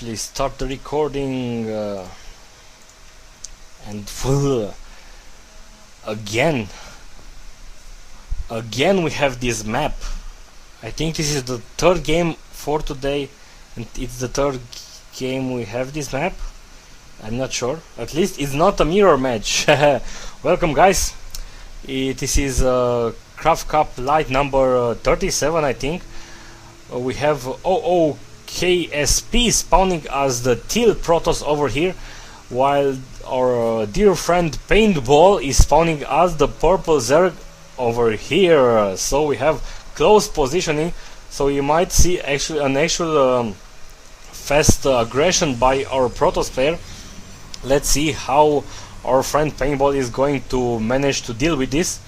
actually start the recording and full again we have this map. I think this is the third game for today, and it's the third game we have this map. I'm not sure, at least it's not a mirror match. Welcome guys, this is CraftCup Lite number 37, I think. We have OoKsP spawning as the teal Protoss over here, while our dear friend PainBall is spawning as the purple Zerg over here. So we have close positioning, so you might see an actual fast aggression by our Protoss player. Let's see how our friend PainBall is going to manage to deal with this.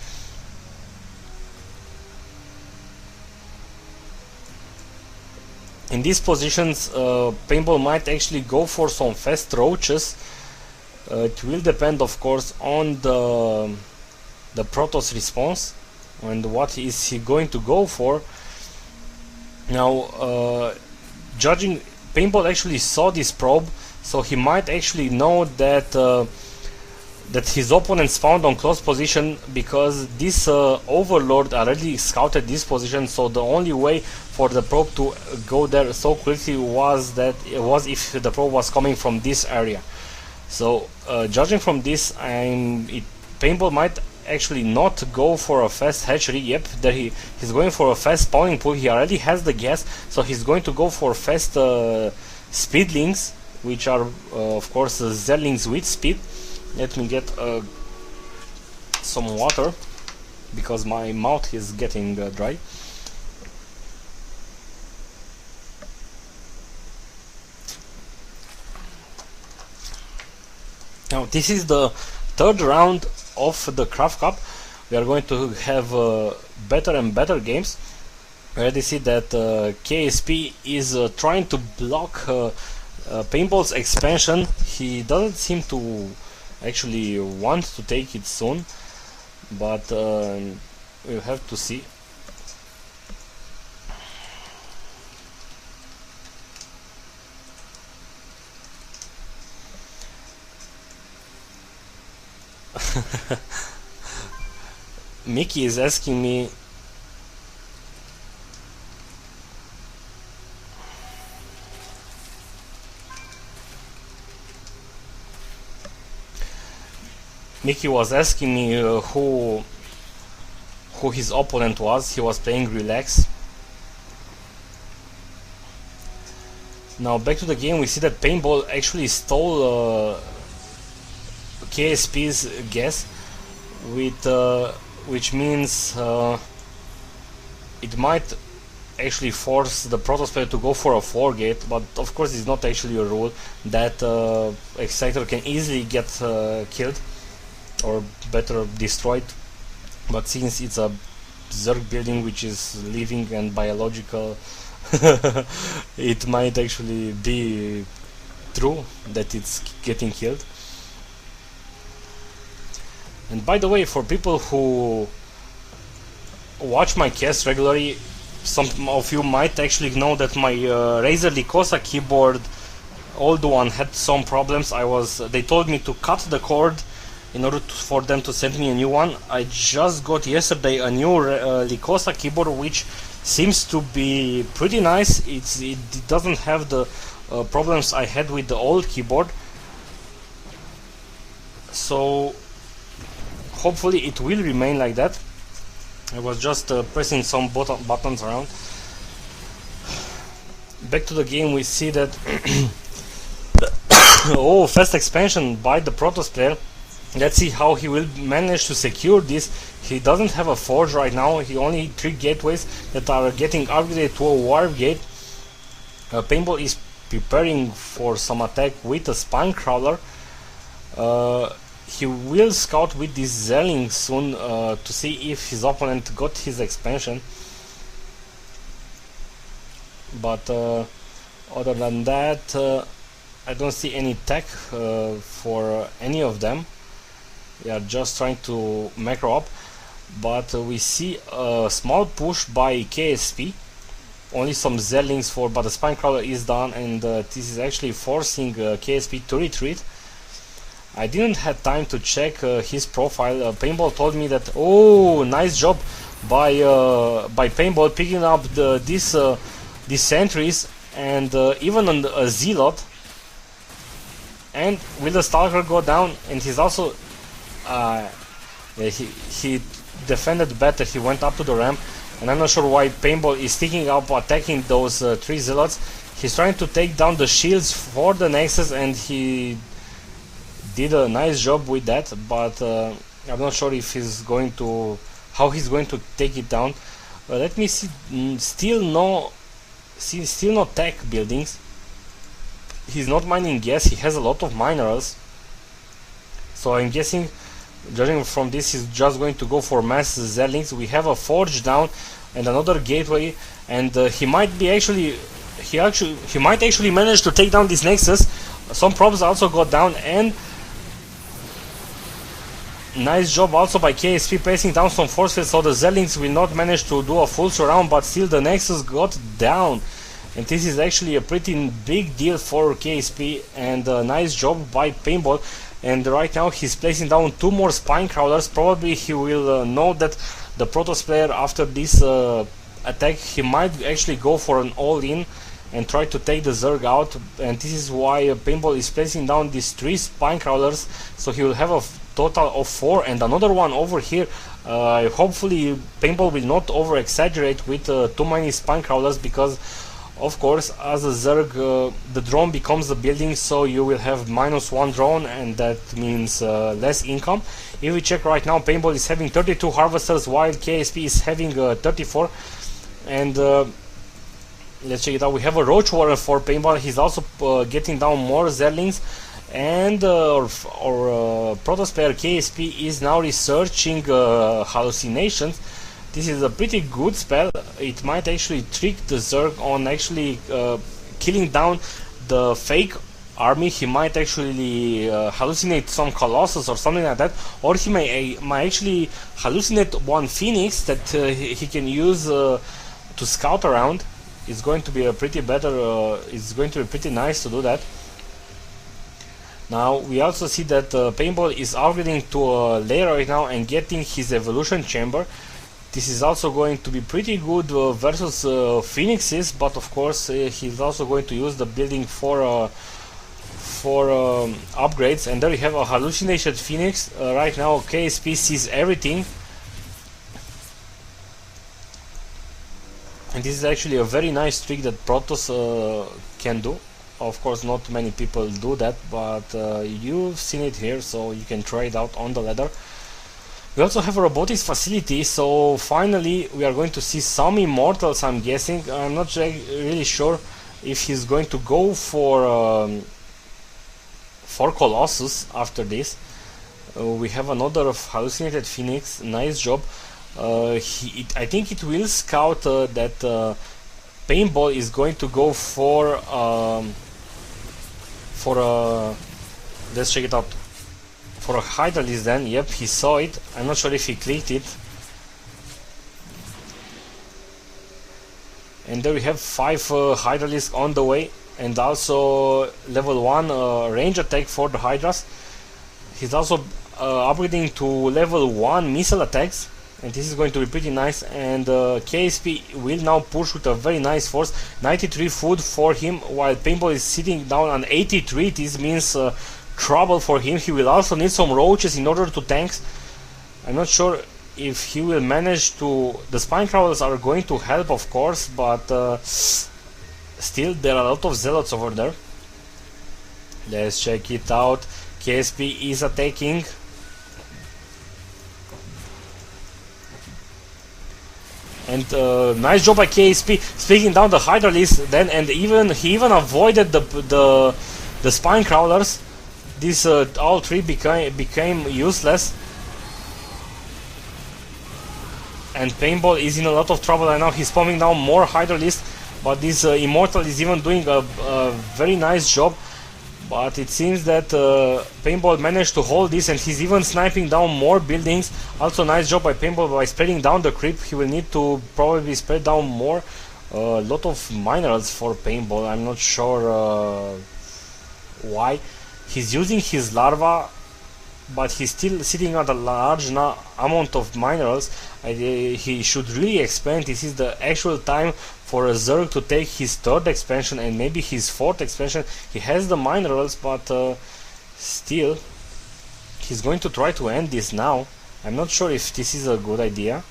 In these positions, PainBall might actually go for some fast roaches. It will depend, of course, on the Protoss response and what is he going to go for. Now, judging, PainBall actually saw this probe, so he might actually know that that his opponents found on close position, because this overlord already scouted this position. So the only way for the probe to go there so quickly was if the probe was coming from this area. So judging from this, PainBall might actually not go for a fast hatchery. Yep, there he's going for a fast spawning pool. He already has the gas, so he's going to go for fast speedlings, which are of course zerlings with speed. Let me get some water, because my mouth is getting dry. Now this is the third round of the CraftCup. We are going to have better and better games. I already see that KSP is trying to block PainBall's expansion. He doesn't seem to actually want to take it soon, but we'll have to see. Mickey is asking me Mickey was asking me who his opponent was. He was playing Relax. Now back to the game, we see that PainBall actually stole KSP's gas, which means it might actually force the Protoss player to go for a 4-gate, but of course it's not actually a rule. That Exciter can easily get killed, or better destroyed, but since it's a Zerg building which is living and biological, it might actually be true that it's getting killed. And by the way, for people who watch my casts regularly, some of you might actually know that my Razer Lycosa keyboard, old one, had some problems. They told me to cut the cord in order for them to send me a new one. I just got yesterday a new Lycosa keyboard, which seems to be pretty nice. It doesn't have the problems I had with the old keyboard, so hopefully it will remain like that. I was just pressing some buttons around. Back to the game, we see that oh, fast expansion by the Protoss player. Let's see how he will manage to secure this. He doesn't have a forge right now. He only 3 gateways that are getting upgraded to a warp gate. PainBall is preparing for some attack with a spine crawler. He will scout with this Zerling soon to see if his opponent got his expansion. But other than that, I don't see any tech for any of them. We are just trying to macro up, but we see a small push by KSP. only some Zerlings for, but the spine crawler is done, and this is actually forcing OoKsP to retreat. I didn't have time to check his profile. PainBall told me that, oh, nice job by PainBall picking up these sentries and even on a zealot. And will the stalker go down? And he's also he defended better. He went up to the ramp, and I'm not sure why PainBall is sticking up attacking those 3 zealots. He's trying to take down the shields for the Nexus, and he did a nice job with that, but I'm not sure if he's going to take it down. Let me see. Still no tech buildings. He's not mining gas. He has a lot of minerals, so I'm guessing, judging from this, he's just going to go for mass Zerlings. We have a forge down and another gateway, and he might actually manage to take down this Nexus. Some probes also got down, and nice job also by OoKsP placing down some force fields, so the Zerlings will not manage to do a full surround, but still the Nexus got down. And this is actually a pretty big deal for OoKsP, and a nice job by PainBall. And right now he's placing down 2 more spine crawlers. Probably he will know that the Protoss player, after this attack, he might actually go for an all-in and try to take the Zerg out. And this is why PainBall is placing down these 3 spine crawlers, so he will have a total of 4, and another one over here. Hopefully PainBall will not over exaggerate with too many spine crawlers, because of course, as a Zerg, the drone becomes a building, so you will have -1 drone, and that means less income. If we check right now, PainBall is having 32 harvesters, while OoKsP is having 34. And let's check it out. We have a Roach Warren for PainBall. He's also getting down more Zerlings, and our Protoss player OoKsP is now researching hallucinations. This is a pretty good spell. It might actually trick the Zerg on actually killing down the fake army. He might actually hallucinate some Colossus or something like that, or he might actually hallucinate one Phoenix that he can use to scout around. It's going to be a pretty it's going to be pretty nice to do that. Now we also see that PainBall is upgrading to a layer right now and getting his evolution chamber. This is also going to be pretty good versus Phoenixes, but of course he's also going to use the building for upgrades. And there we have a hallucinated Phoenix. Right now OoKsP sees everything, and this is actually a very nice trick that Protoss can do. Of course not many people do that, but you've seen it here, so you can try it out on the ladder. We also have a robotics facility, so finally we are going to see some immortals, I'm guessing. I'm not really sure if he's going to go for Colossus after this. We have another hallucinated Phoenix. Nice job. I think it will scout that PainBall is going to go for let's check it out. For a Hydralisk then. Yep, he saw it. I'm not sure if he clicked it. And there we have 5 Hydralisk on the way, and also level 1 range attack for the Hydras. He's also upgrading to level 1 missile attacks, and this is going to be pretty nice. And OoKsP will now push with a very nice force. 93 food for him, while PainBall is sitting down on 83. This means trouble for him. He will also need some roaches in order to tanks. I'm not sure if he will manage to. The spine crawlers are going to help, of course, but still there are a lot of zealots over there. Let's check it out. OoKsP is attacking. And nice job by OoKsP, speaking down the Hydralisk then, and he even avoided the spine crawlers. These all 3 became useless, and PainBall is in a lot of trouble right now. He's pumping down more Hydralisk, but this Immortal is even doing a very nice job. But it seems that PainBall managed to hold this, and he's even sniping down more buildings. Also nice job by PainBall by spreading down the creep. He will need to probably spread down more. a lot of minerals for PainBall. I'm not sure why. He's using his larva, but he's still sitting on a large amount of minerals. He should really expand. This is the actual time for a Zerg to take his third expansion and maybe his fourth expansion. He has the minerals, but still he's going to try to end this now. I'm not sure if this is a good idea,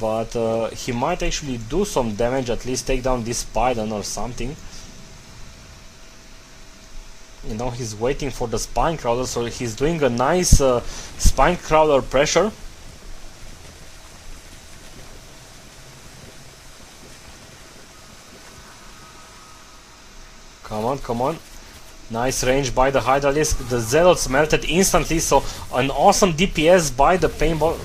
but he might actually do some damage, at least take down this Python or something. You know, he's waiting for the spine crawler, so he's doing a nice spine crawler pressure. Come on, come on. Nice range by the Hydralisk. The Zealots melted instantly, so an awesome DPS by the PainBall.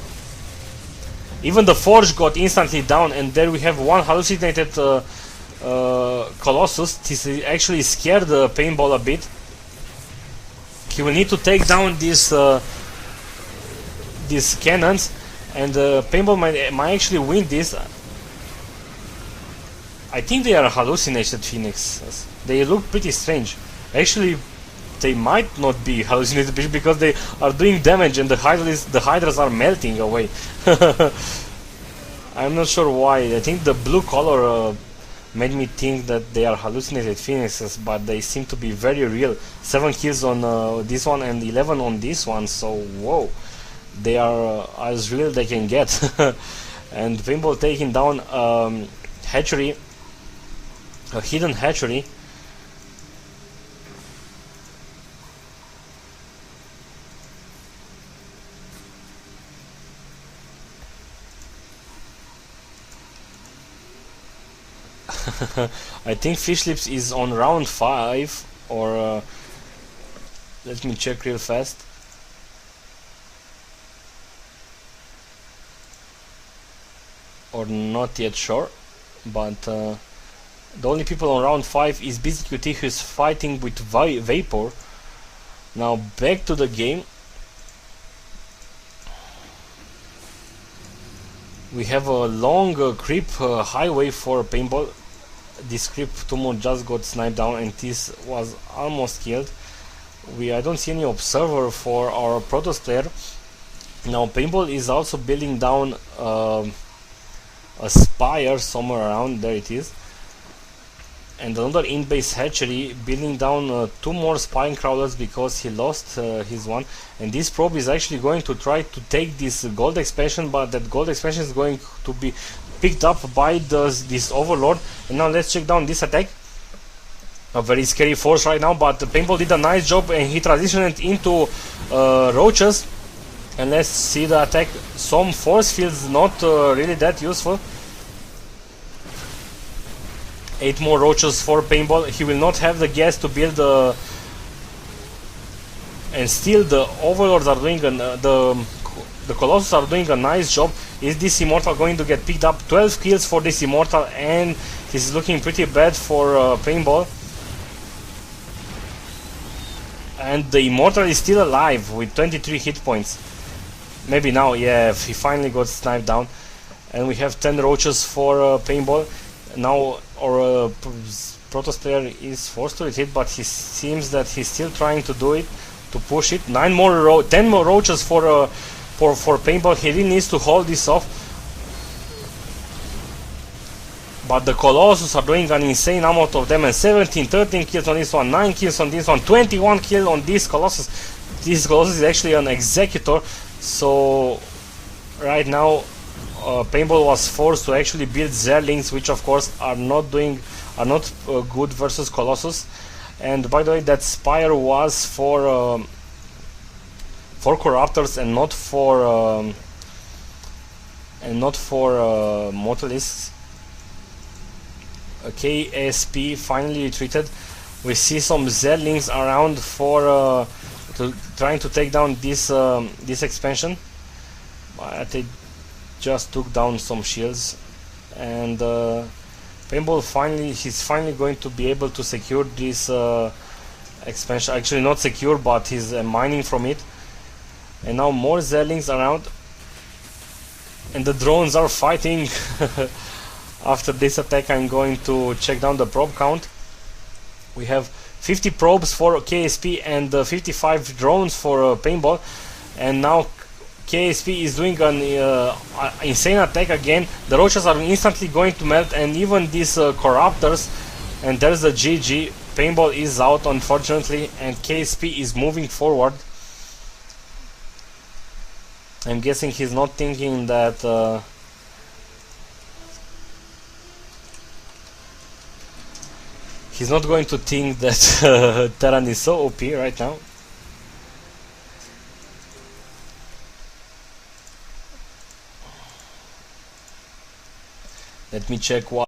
Even the Forge got instantly down, and there we have one hallucinated Colossus. This actually scared the PainBall a bit. He will need to take down these cannons, and PainBall might actually win this. I think they are hallucinated Phoenixes. They look pretty strange. Actually, they might not be hallucinated because they are doing damage and the Hydras are melting away. I'm not sure why. I think the blue color made me think that they are hallucinated Phoenixes, but they seem to be very real. 7 kills on this one and 11 on this one, so whoa. They are as real they can get. And PainBall taking down hatchery, a hidden hatchery. I think Fish Lips is on round 5, or let me check real fast. Or not yet sure, but the only people on round 5 is BZQT, who is fighting with Vapor. Now back to the game. We have a long creep highway for PainBall. This creep tumor just got sniped down and this was almost killed. I don't see any observer for our Protoss player. Now PainBall is also building down a spire somewhere around, there it is. And another in-base hatchery, building down 2 more spine crawlers because he lost his one. And this probe is actually going to try to take this gold expansion, but that gold expansion is going to be picked up by this Overlord. And now let's check down this attack. A very scary force right now, but PainBall did a nice job and he transitioned into roaches. And let's see the attack. Some force fields, not really that useful. 8 more roaches for PainBall. He will not have the gas to build and still the Overlords are doing the Colossus are doing a nice job. Is this Immortal going to get picked up? 12 kills for this Immortal, and this is looking pretty bad for PainBall. And the Immortal is still alive with 23 hit points. Maybe now, yeah, he finally got sniped down. And we have 10 roaches for PainBall. Now our Protoss player is forced to retreat, but he seems that he's still trying to do it, to push it. 10 more roaches for PainBall. He really needs to hold this off. But the Colossus are doing an insane amount of damage. 17, 13 kills on this one, 9 kills on this one, 21 kills on this Colossus. This Colossus is actually an Executor. So right now PainBall was forced to actually build Zerlings, which of course are not good versus Colossus. And by the way, that Spire was for Corruptors and not for Mortalisks. OoKsP finally retreated. We see some Zerlings around for trying to take down this expansion. They just took down some shields, and PainBall he's finally going to be able to secure this expansion. Actually not secure, but he's mining from it. And now more Zerlings around, and the drones are fighting. After this attack I'm going to check down the probe count. We have 50 probes for OoKsP and 55 drones for PainBall, and now OoKsP is doing an insane attack again. The roaches are instantly going to melt, and even these corruptors, and there's a GG. PainBall is out unfortunately, and OoKsP is moving forward. I'm guessing he's not thinking that he's not going to think that Terran is so OP right now. Let me check what